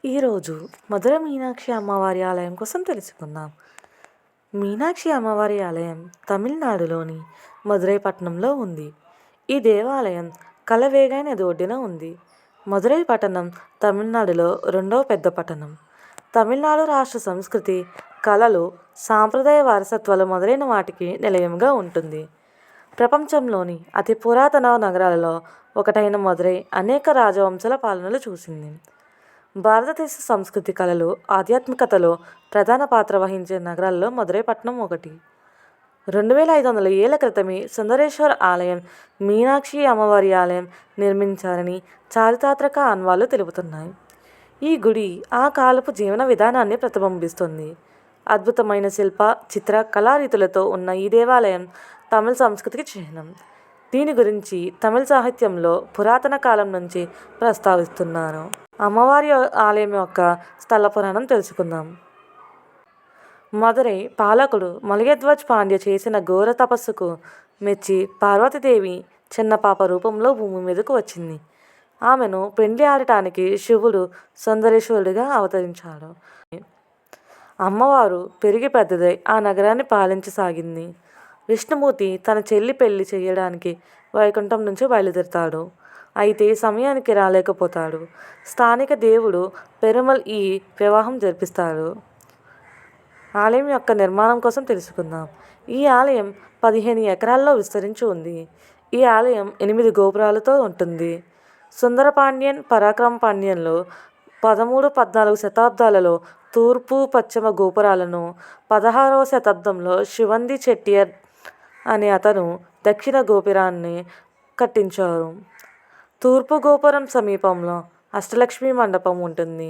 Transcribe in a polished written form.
ఈరోజు మధుర మీనాక్షి అమ్మవారి ఆలయం కోసం తెలుసుకుందాం. మీనాక్షి అమ్మవారి ఆలయం తమిళనాడులోని మదురై పట్టణంలో ఉంది. ఈ దేవాలయం కలవేగై నది ఒడ్డున ఉంది. మదురై పట్టణం తమిళనాడులో రెండవ పెద్ద పట్టణం. తమిళనాడు రాష్ట్ర సంస్కృతి, కళలు, సాంప్రదాయ వారసత్వాలు మొదలైన వాటికి నిలయంగా ఉంటుంది. ప్రపంచంలోని అతి పురాతన నగరాలలో ఒకటైన మదురై అనేక రాజవంశాల పాలనలు చూసింది. భారతదేశ సంస్కృతి, కళలు, ఆధ్యాత్మికతలో ప్రధాన పాత్ర వహించే నగరాల్లో మదురై పట్టణం ఒకటి. 2500 ఏళ్ల క్రితమే సుందరేశ్వర ఆలయం, మీనాక్షి అమ్మవారి ఆలయం నిర్మించారని చారిత్రక ఆనవాళ్లు తెలుపుతున్నాయి. ఈ గుడి ఆ కాలపు జీవన విధానాన్ని ప్రతిబింబిస్తుంది. అద్భుతమైన శిల్ప, చిత్ర, కళారీతులతో ఉన్న ఈ దేవాలయం తమిళ సంస్కృతికి చిహ్నం. దీని గురించి తమిళ సాహిత్యంలో పురాతన కాలం నుంచి ప్రస్తావిస్తున్నారు. అమ్మవారి ఆలయం యొక్క స్థల పురాణం తెలుసుకుందాం. మదురై పాలకుడు మలయధ్వజ్ పాండ్య చేసిన ఘోర తపస్సుకు మెచ్చి పార్వతీదేవి చిన్న పాప రూపంలో భూమి మీదకు వచ్చింది. ఆమెను పెండ్లి ఆడటానికి శివుడు సుందరేశ్వరుడిగా అవతరించాడు. అమ్మవారు పెరిగి పెద్దదై ఆ నగరాన్ని పాలించసాగింది. విష్ణుమూర్తి తన చెల్లి పెళ్లి చేయడానికి వైకుంఠం నుంచి బయలుదేరుతాడు. అయితే సమయానికి రాలేకపోతాడు. స్థానిక దేవుడు పెరుమల్ ఈ వివాహం జరిపిస్తాడు. ఆలయం యొక్క నిర్మాణం కోసం తెలుసుకుందాం. ఈ ఆలయం 15 ఎకరాల్లో విస్తరించి ఉంది. ఈ ఆలయం 8 గోపురాలతో ఉంటుంది. సుందరపాండ్యన్, పరాక్రమ పాండ్యన్లు 13, 14 శతాబ్దాలలో తూర్పు, పశ్చిమ గోపురాలను, 16వ శతాబ్దంలో శివంది చెట్టియర్ అనే అతను దక్షిణ గోపురాన్ని కట్టించారు. తూర్పు గోపురం సమీపంలో అష్టలక్ష్మి మండపం ఉంటుంది.